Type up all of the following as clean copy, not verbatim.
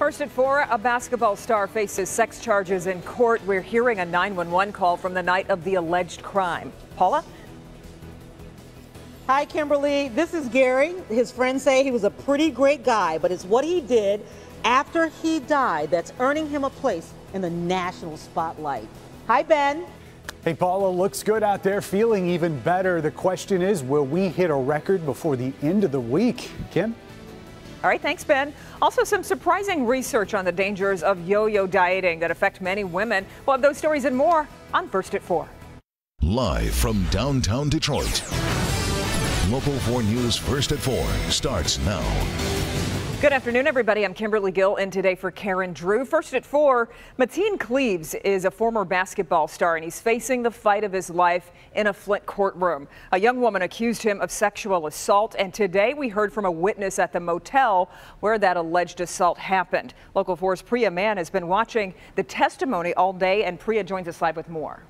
First at 4, a basketball star faces sex charges in court. We're hearing a 911 call from the night of the alleged crime. Paula? Hi, Kimberly. This is Gary. His friends say he was a pretty great guy, but it's what he did after he died that's earning him a place in the national spotlight. Hi, Ben. Hey, Paula, looks good out there, feeling even better. The question is, will we hit a record before the end of the week? Kim? All right, thanks, Ben. Also, some surprising research on the dangers of yo-yo dieting that affect many women. We'll have those stories and more on First at 4. Live from downtown Detroit, Local 4 News First at 4 starts now. Good afternoon, everybody. I'm Kimberly Gill, and today for Karen Drew. First at 4, Mateen Cleaves is a former basketball star, and he's facing the fight of his life in a Flint courtroom. A young woman accused him of sexual assault, and today we heard from a witness at the motel where that alleged assault happened. Local 4's Priya Mann has been watching the testimony all day, and Priya joins us live with more.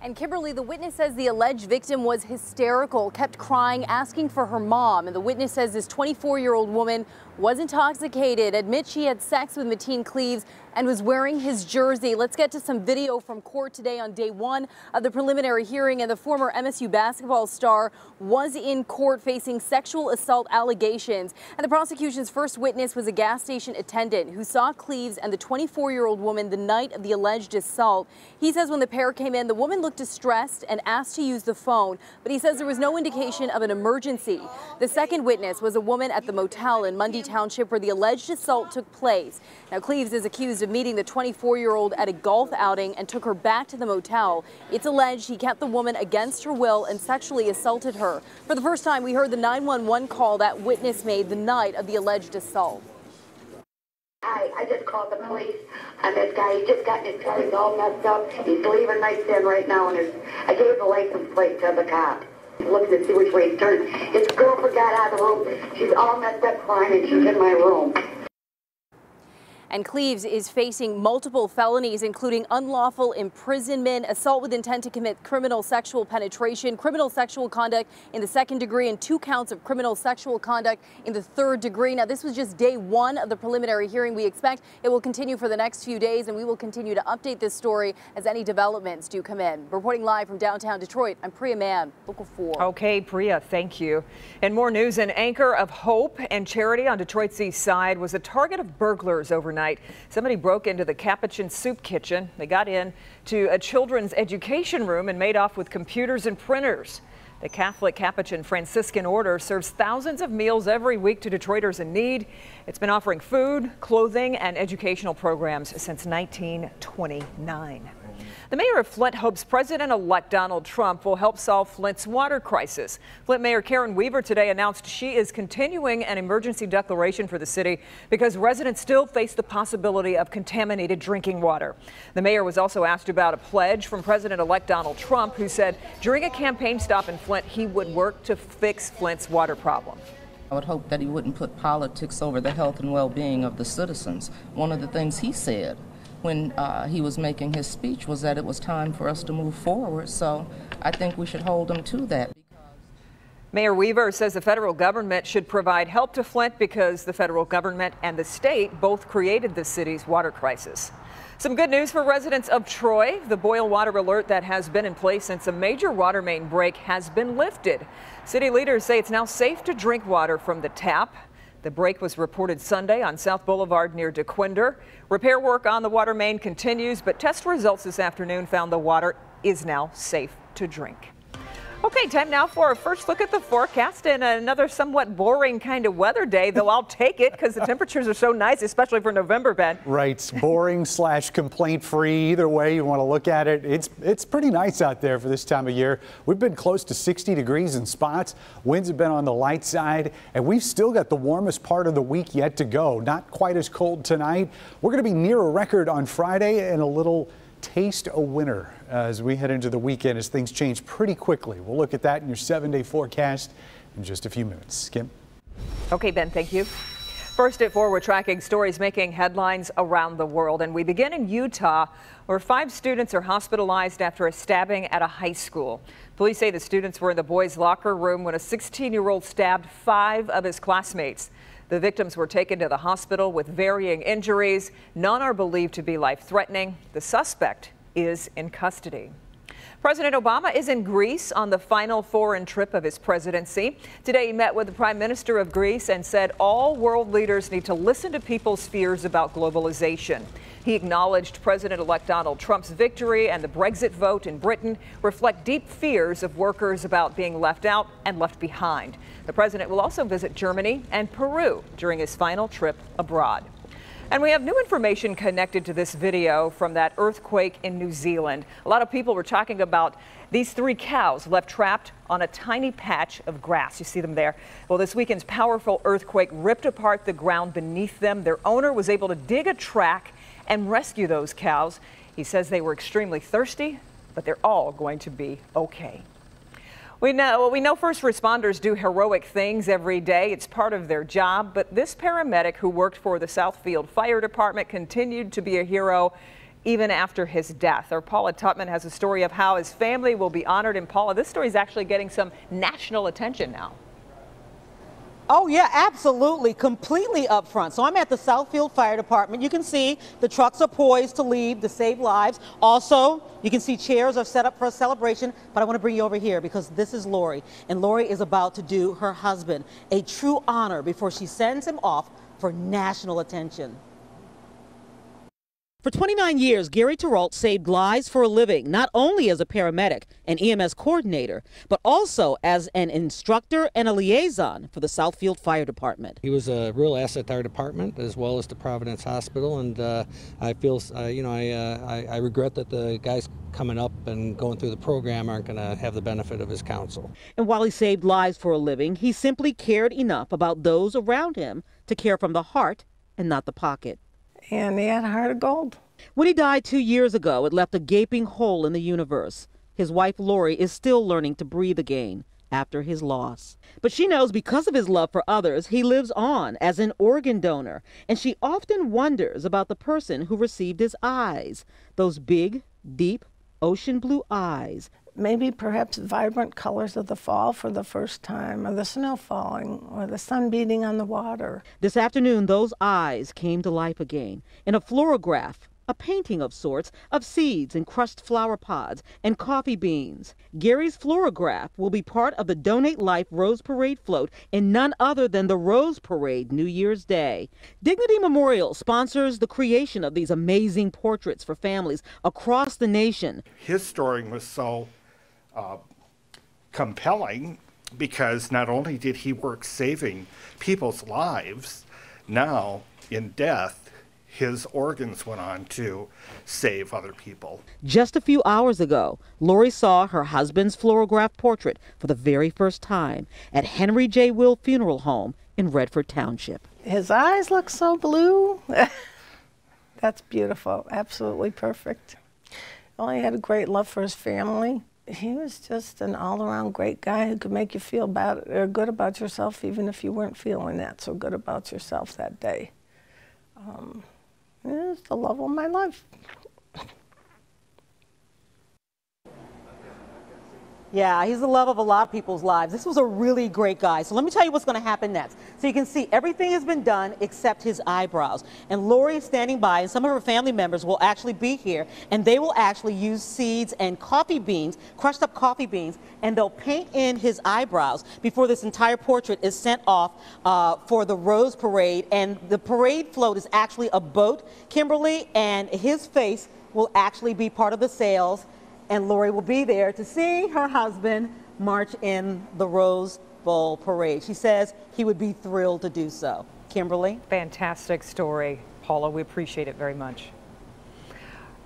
And Kimberly, the witness says the alleged victim was hysterical, kept crying, asking for her mom. And the witness says this 24-year-old woman was intoxicated, admits she had sex with Mateen Cleaves and was wearing his jersey. Let's get to some video from court today on day 1 of the preliminary hearing. And the former MSU basketball star was in court facing sexual assault allegations. And the prosecution's first witness was a gas station attendant who saw Cleaves and the 24-year-old woman the night of the alleged assault. He says when the pair came in, the woman looked distressed and asked to use the phone, but he says there was no indication of an emergency. The second witness was a woman at the motel in Mundy Township where the alleged assault took place. Now, Cleaves is accused of meeting the 24-year-old at a golf outing and took her back to the motel. It's alleged he kept the woman against her will and sexually assaulted her. For the first time, we heard the 911 call that witness made the night of the alleged assault. I just called the police on this guy. He just got in his car. He's all messed up. He's leaving right then, right now. And I gave the license plate to the cop. He's looking to see which way he's turning. His girlfriend got out of the room. She's all messed up crying, and she's in my room. And Cleaves is facing multiple felonies, including unlawful imprisonment, assault with intent to commit criminal sexual penetration, criminal sexual conduct in the second degree, and 2 counts of criminal sexual conduct in the third degree. Now, this was just day 1 of the preliminary hearing. We expect it will continue for the next few days, and we will continue to update this story as any developments do come in. Reporting live from downtown Detroit, I'm Priya Mann, Local 4. Okay, Priya, thank you. And more news, an anchor of hope and charity on Detroit's east side was a target of burglars overnight. Somebody broke into the Capuchin soup kitchen. They got in to a children's education room and made off with computers and printers. The Catholic Capuchin Franciscan Order serves thousands of meals every week to Detroiters in need. It's been offering food, clothing, and educational programs since 1929. The mayor of Flint hopes President-elect Donald Trump will help solve Flint's water crisis. Flint Mayor Karen Weaver today announced she is continuing an emergency declaration for the city because residents still face the possibility of contaminated drinking water. The mayor was also asked about a pledge from President-elect Donald Trump, who said during a campaign stop in Flint he would work to fix Flint's water problem. I would hope that he wouldn't put politics over the health and well-being of the citizens. One of the things he said when he was making his speech was that it was time for us to move forward. So I think we should hold him to that. Mayor Weaver says the federal government should provide help to Flint because the federal government and the state both created the city's water crisis. Some good news for residents of Troy. The boil water alert that has been in place since a major water main break has been lifted. City leaders say it's now safe to drink water from the tap. The break was reported Sunday on South Boulevard near DeQuinder. Repair work on the water main continues, but test results this afternoon found the water is now safe to drink. Okay, time now for our first look at the forecast and another somewhat boring kind of weather day, though I'll take it because the temperatures are so nice, especially for November, Ben. Right, boring / complaint free. Either way you want to look at it, it's pretty nice out there for this time of year. We've been close to 60 degrees in spots. Winds have been on the light side, and we've still got the warmest part of the week yet to go. Not quite as cold tonight. We're going to be near a record on Friday and a little taste of winter as we head into the weekend as things change pretty quickly. We'll look at that in your 7-day forecast in just a few minutes. Kim? Okay, Ben, thank you. First at 4, we're tracking stories making headlines around the world, and we begin in Utah, where 5 students are hospitalized after a stabbing at a high school. Police say the students were in the boys' locker room when a 16-year-old stabbed 5 of his classmates. The victims were taken to the hospital with varying injuries. None are believed to be life-threatening. The suspect is in custody. President Obama is in Greece on the final foreign trip of his presidency. Today he met with the Prime Minister of Greece and said all world leaders need to listen to people's fears about globalization. He acknowledged President-elect Donald Trump's victory and the Brexit vote in Britain reflect deep fears of workers about being left out and left behind. The president will also visit Germany and Peru during his final trip abroad. And we have new information connected to this video from that earthquake in New Zealand. A lot of people were talking about these 3 cows left trapped on a tiny patch of grass. You see them there. Well, this weekend's powerful earthquake ripped apart the ground beneath them. Their owner was able to dig a track and rescue those cows. He says they were extremely thirsty, but they're all going to be okay. We know first responders do heroic things every day. It's part of their job. But this paramedic who worked for the Southfield Fire Department continued to be a hero even after his death. Our Paula Tutman has a story of how his family will be honored. And Paula, this story is actually getting some national attention now. Oh, yeah, absolutely. Completely up front. So I'm at the Southfield Fire Department. You can see the trucks are poised to leave to save lives. Also, you can see chairs are set up for a celebration. But I want to bring you over here because this is Lori. And Lori is about to do her husband a true honor before she sends him off for national attention. For 29 years, Gary Terrault saved lives for a living, not only as a paramedic and EMS coordinator, but also as an instructor and a liaison for the Southfield Fire Department. He was a real asset to our department as well as to Providence Hospital, and I feel, I regret that the guys coming up and going through the program aren't going to have the benefit of his counsel. And while he saved lives for a living, he simply cared enough about those around him to care from the heart and not the pocket. And he had a heart of gold. When he died 2 years ago, it left a gaping hole in the universe. His wife, Lori, is still learning to breathe again after his loss. But she knows because of his love for others, he lives on as an organ donor. And she often wonders about the person who received his eyes, those big, deep, ocean blue eyes. Maybe perhaps vibrant colors of the fall for the first time, or the snow falling, or the sun beating on the water. This afternoon, those eyes came to life again in a fluorograph, a painting of sorts of seeds and crushed flower pods and coffee beans. Gary's fluorograph will be part of the Donate Life Rose Parade float in none other than the Rose Parade New Year's Day. Dignity Memorial sponsors the creation of these amazing portraits for families across the nation. His story was so compelling because not only did he work saving people's lives, now in death, his organs went on to save other people. Just a few hours ago, Lori saw her husband's fluorograph portrait for the very first time at Henry J. Will Funeral Home in Redford Township. His eyes look so blue. That's beautiful, absolutely perfect. Well, he had a great love for his family. He was just an all-around great guy who could make you feel bad or good about yourself even if you weren't feeling that so good about yourself that day. It was the love of my life. Yeah, he's the love of a lot of people's lives. This was a really great guy. So let me tell you what's going to happen next. So you can see everything has been done except his eyebrows. And Lori is standing by, and some of her family members will actually be here, and they will actually use seeds and coffee beans, crushed up coffee beans, and they'll paint in his eyebrows before this entire portrait is sent off for the Rose Parade. And the parade float is actually a boat, Kimberly, and his face will actually be part of the sails. And Lori will be there to see her husband march in the Rose Bowl Parade. She says he would be thrilled to do so. Kimberly? Fantastic story, Paula. We appreciate it very much. All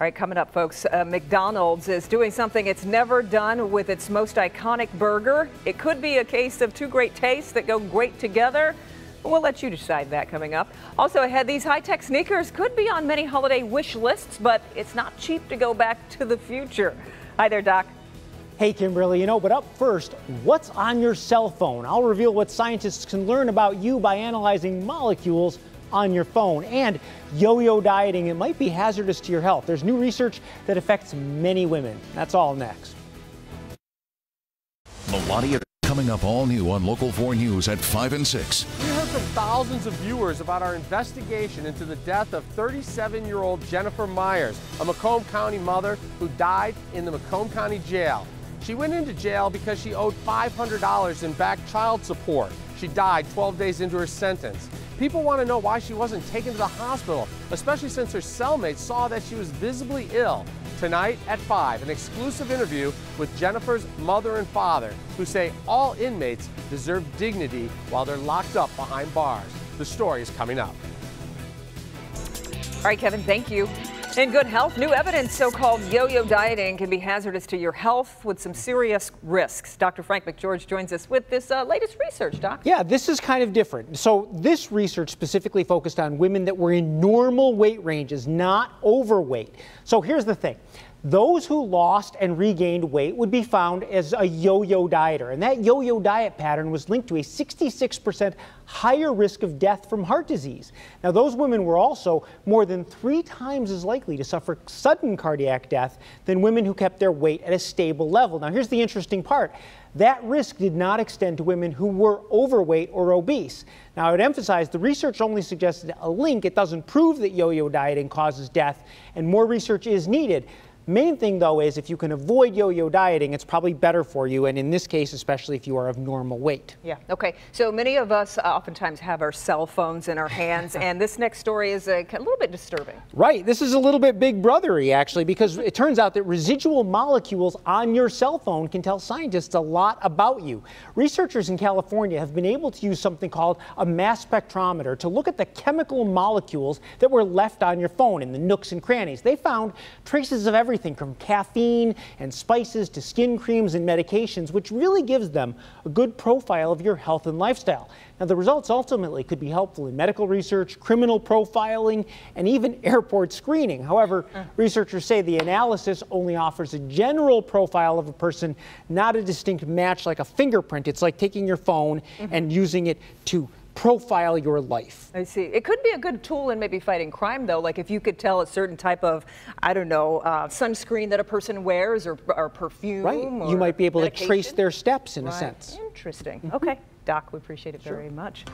right, coming up, folks, McDonald's is doing something it's never done with its most iconic burger. It could be a case of two great tastes that go great together. We'll let you decide that coming up. Also ahead, these high-tech sneakers could be on many holiday wish lists, but it's not cheap to go back to the future. Hi there, Doc. Hey, Kimberly, but up first, what's on your cell phone? I'll reveal what scientists can learn about you by analyzing molecules on your phone. And yo-yo dieting, it might be hazardous to your health. There's new research that affects many women. That's all next. Melania Coming up all new on Local 4 News at 5 and 6. We heard from thousands of viewers about our investigation into the death of 37-year-old Jennifer Myers, a Macomb County mother who died in the Macomb County Jail. She went into jail because she owed $500 in back child support. She died 12 days into her sentence. People want to know why she wasn't taken to the hospital, especially since her cellmates saw that she was visibly ill. Tonight at 5, an exclusive interview with Jennifer's mother and father, who say all inmates deserve dignity while they're locked up behind bars. The story is coming up. All right, Kevin, thank you. In good health, new evidence so-called yo-yo dieting can be hazardous to your health with some serious risks. Dr. Frank McGeorge joins us with this latest research, Doc. Yeah, this is kind of different. So this research specifically focused on women that were in normal weight ranges, not overweight. So here's the thing. Those who lost and regained weight would be found as a yo-yo dieter. And that yo-yo diet pattern was linked to a 66% higher risk of death from heart disease. Now, those women were also more than 3 times as likely to suffer sudden cardiac death than women who kept their weight at a stable level. Now, here's the interesting part. That risk did not extend to women who were overweight or obese. Now, I would emphasize the research only suggested a link. It doesn't prove that yo-yo dieting causes death, and more research is needed. Main thing, though, is if you can avoid yo-yo dieting, it's probably better for you, and in this case, especially if you are of normal weight. Yeah, okay. So many of us oftentimes have our cell phones in our hands, and this next story is a little bit disturbing. Right. This is a little bit big brothery, actually, because it turns out that residual molecules on your cell phone can tell scientists a lot about you. Researchers in California have been able to use something called a mass spectrometer to look at the chemical molecules that were left on your phone in the nooks and crannies. They found traces of everything from caffeine and spices to skin creams and medications, which really gives them a good profile of your health and lifestyle. Now, the results ultimately could be helpful in medical research, criminal profiling, and even airport screening. However, researchers say the analysis only offers a general profile of a person, not a distinct match like a fingerprint. It's like taking your phone and using it to profile your life. I see. It could be a good tool in maybe fighting crime, though, like if you could tell a certain type of, I don't know, sunscreen that a person wears or perfume. Right. Or you might be able medication. to trace their steps in a sense. Interesting. Okay. Doc, we appreciate it very much.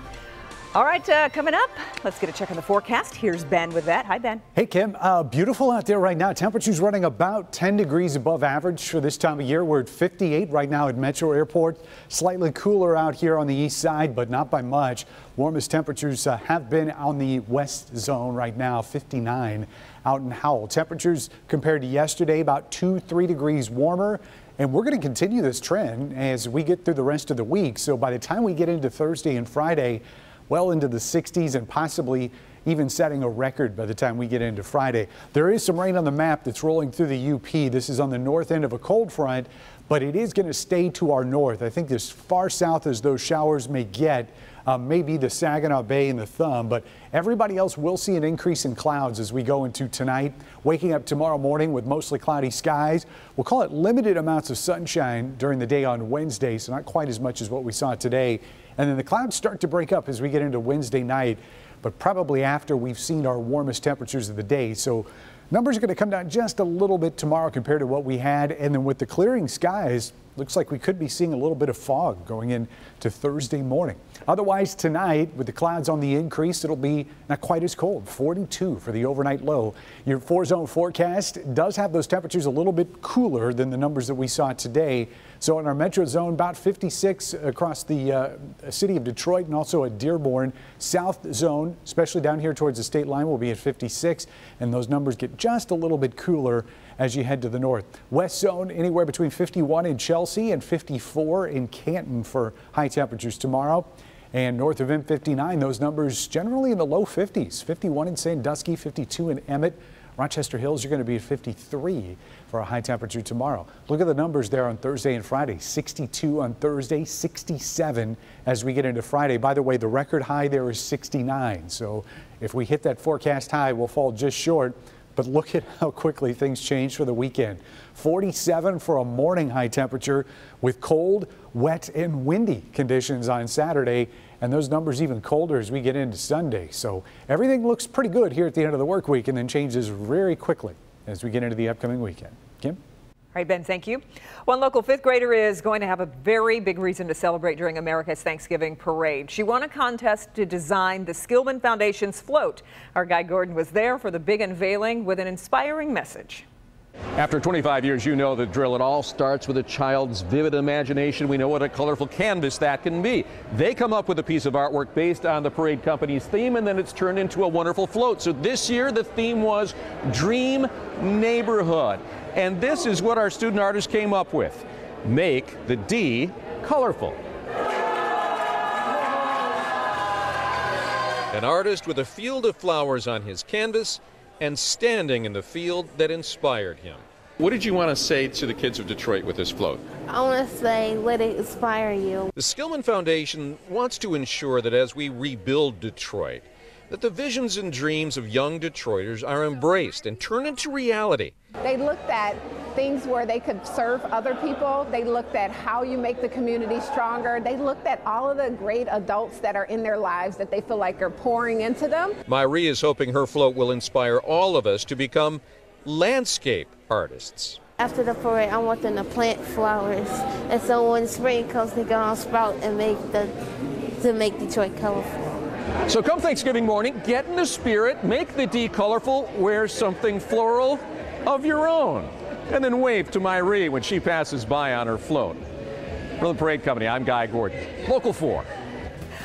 All right, coming up, let's get a check on the forecast. Here's Ben with that. Hi, Ben. Hey, Kim. Beautiful out there right now. Temperatures running about 10 degrees above average for this time of year. We're at 58 right now at Metro Airport. Slightly cooler out here on the east side, but not by much. Warmest temperatures have been on the west zone right now, 59 out in Howell. Temperatures compared to yesterday about 2-3 degrees warmer. And we're going to continue this trend as we get through the rest of the week. So by the time we get into Thursday and Friday, well into the 60s and possibly even setting a record by the time we get into Friday. There is some rain on the map that's rolling through the UP. This is on the north end of a cold front, but it is going to stay to our north. I think as far south as those showers may get, maybe the Saginaw Bay and the Thumb, but everybody else will see an increase in clouds as we go into tonight. Waking up tomorrow morning with mostly cloudy skies. We'll call it limited amounts of sunshine during the day on Wednesday, so not quite as much as what we saw today. And then the clouds start to break up as we get into Wednesday night, but probably after we've seen our warmest temperatures of the day. So numbers are going to come down just a little bit tomorrow compared to what we had. And then with the clearing skies, looks like we could be seeing a little bit of fog going into Thursday morning. Otherwise, tonight, with the clouds on the increase, it'll be not quite as cold, 42 for the overnight low. Your 4-zone forecast does have those temperatures a little bit cooler than the numbers that we saw today. So in our metro zone, about 56 across the city of Detroit and also at Dearborn. South zone, especially down here towards the state line, will be at 56. And those numbers get just a little bit cooler as you head to the north. West zone, anywhere between 51 in Chelsea and 54 in Canton for high temperatures tomorrow. And north of M59, those numbers generally in the low 50s. 51 in Sandusky, 52 in Emmett. Rochester Hills, you're going to be at 53 for a high temperature tomorrow. Look at the numbers there on Thursday and Friday. 62 on Thursday, 67 as we get into Friday. By the way, the record high there is 69. So if we hit that forecast high, we'll fall just short. But look at how quickly things change for the weekend. 47 for a morning high temperature with cold, wet, and windy conditions on Saturday. And those numbers even colder as we get into Sunday. So everything looks pretty good here at the end of the work week and then changes very quickly as we get into the upcoming weekend. Kim? Right, Ben, thank you. One local fifth grader is going to have a very big reason to celebrate during America's Thanksgiving parade. She won a contest to design the Skillman Foundation's float. Our Guy Gordon was there for the big unveiling with an inspiring message. After 25 years, you know the drill. It all starts with a child's vivid imagination. We know what a colorful canvas that can be. They come up with a piece of artwork based on the parade company's theme, and then it's turned into a wonderful float. So this year, the theme was Dream Neighborhood. And this is what our student artists came up with. Make the D colorful. An artist with a field of flowers on his canvas and standing in the field that inspired him. What did you want to say to the kids of Detroit with this float? I want to say, let it inspire you. The Skillman Foundation wants to ensure that as we rebuild Detroit, that the visions and dreams of young Detroiters are embraced and turned into reality. They looked at things where they could serve other people. They looked at how you make the community stronger. They looked at all of the great adults that are in their lives that they feel like are pouring into them. Myrie is hoping her float will inspire all of us to become landscape artists. After the parade, I want them to plant flowers, and so when spring comes, they go on sprout and make Detroit colorful. So come Thanksgiving morning, get in the spirit, make the D colorful, wear something floral of your own, and then wave to Myrie when she passes by on her float. For the Parade Company, I'm Guy Gordon, Local 4.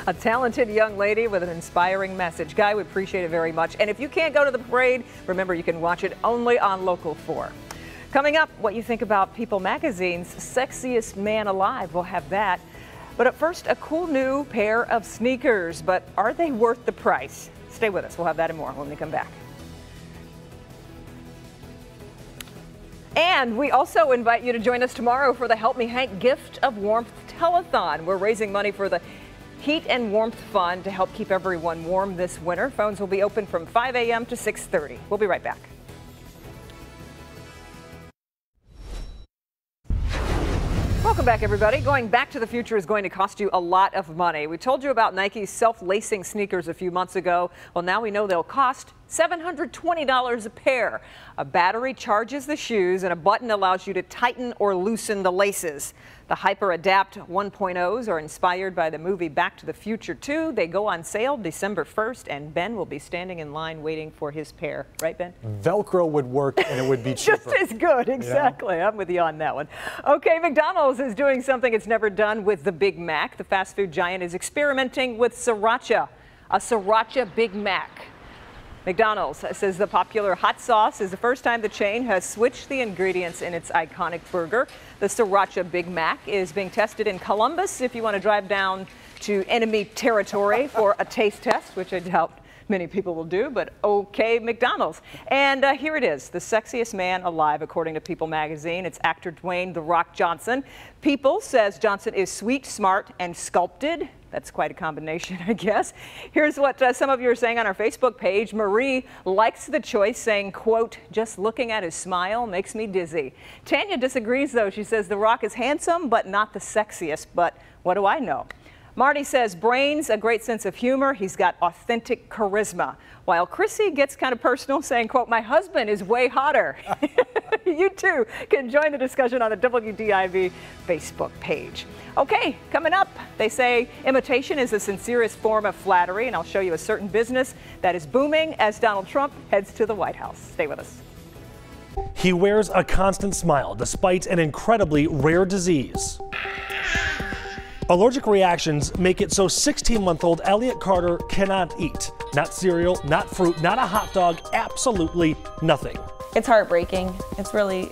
A talented young lady with an inspiring message. Guy, we appreciate it very much. And if you can't go to the parade, remember you can watch it only on Local 4. Coming up, what you think about People Magazine's Sexiest Man Alive. We'll have that. But at first, a cool new pair of sneakers. But are they worth the price? Stay with us. We'll have that and more when we come back. And we also invite you to join us tomorrow for the Help Me Hank Gift of Warmth Telethon. We're raising money for the Heat and Warmth Fund to help keep everyone warm this winter. Phones will be open from 5 a.m. to 6:30. We'll be right back. Welcome back, everybody. Going back to the future is going to cost you a lot of money. We told you about Nike's self-lacing sneakers a few months ago. Well, now we know they'll cost $720 a pair. A battery charges the shoes and a button allows you to tighten or loosen the laces. The Hyper Adapt 1.0s are inspired by the movie Back to the Future 2. They go on sale December 1st, and Ben will be standing in line waiting for his pair. Right, Ben? Velcro would work and it would be cheaper. Just as good, exactly. Yeah. I'm with you on that one. Okay, McDonald's is doing something it's never done with the Big Mac. The fast food giant is experimenting with sriracha, a sriracha Big Mac. McDonald's says the popular hot sauce is the first time the chain has switched the ingredients in its iconic burger. The Sriracha Big Mac is being tested in Columbus if you want to drive down to enemy territory for a taste test, which I doubt many people will do, but okay, McDonald's. And here it is, the sexiest man alive, according to People magazine. It's actor Dwayne "The Rock" Johnson. People says Johnson is sweet, smart, and sculpted. That's quite a combination, I guess. Here's what some of you are saying on our Facebook page. Marie likes the choice, saying, quote, "Just looking at his smile makes me dizzy." Tanya disagrees, though. She says The Rock is handsome, but not the sexiest. But what do I know? Marty says brains, a great sense of humor. He's got authentic charisma. While Chrissy gets kind of personal, saying, quote, "My husband is way hotter." You too can join the discussion on the WDIV Facebook page. Okay, coming up, they say imitation is the sincerest form of flattery, and I'll show you a certain business that is booming as Donald Trump heads to the White House. Stay with us. He wears a constant smile despite an incredibly rare disease. Allergic reactions make it so 16-month-old Elliot Carter cannot eat. Not cereal, not fruit, not a hot dog, absolutely nothing. It's heartbreaking. It's really,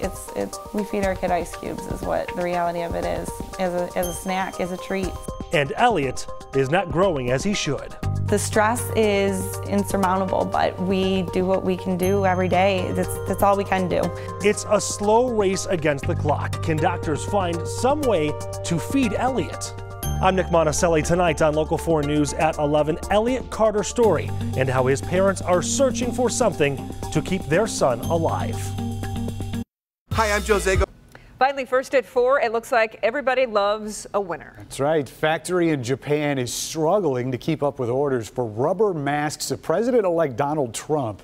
we feed our kid ice cubes is what the reality of it is, as a snack, as a treat. And Elliot is not growing as he should. The stress is insurmountable, but we do what we can do every day. That's all we can do. It's a slow race against the clock. Can doctors find some way to feed Elliot? I'm Nick Monticelli. Tonight on Local 4 News at 11, Elliot Carter's story and how his parents are searching for something to keep their son alive. Hi, I'm Jose. Finally, first at 4, it looks like everybody loves a winner. That's right. Factory in Japan is struggling to keep up with orders for rubber masks of President-elect Donald Trump.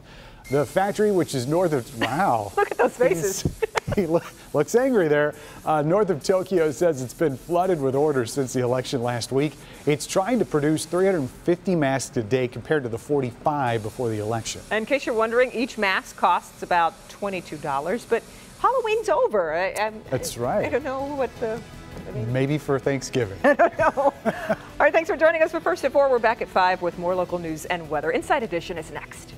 The factory, which is north of, wow. Look at those faces. He looks angry there. North of Tokyo says it's been flooded with orders since the election last week. It's trying to produce 350 masks a day compared to the 45 before the election. In case you're wondering, each mask costs about $22, but Halloween's over. That's right. I don't know what the... Maybe for Thanksgiving. I don't know. All right, thanks for joining us for First at 4. We're back at 5 with more local news and weather. Inside Edition is next.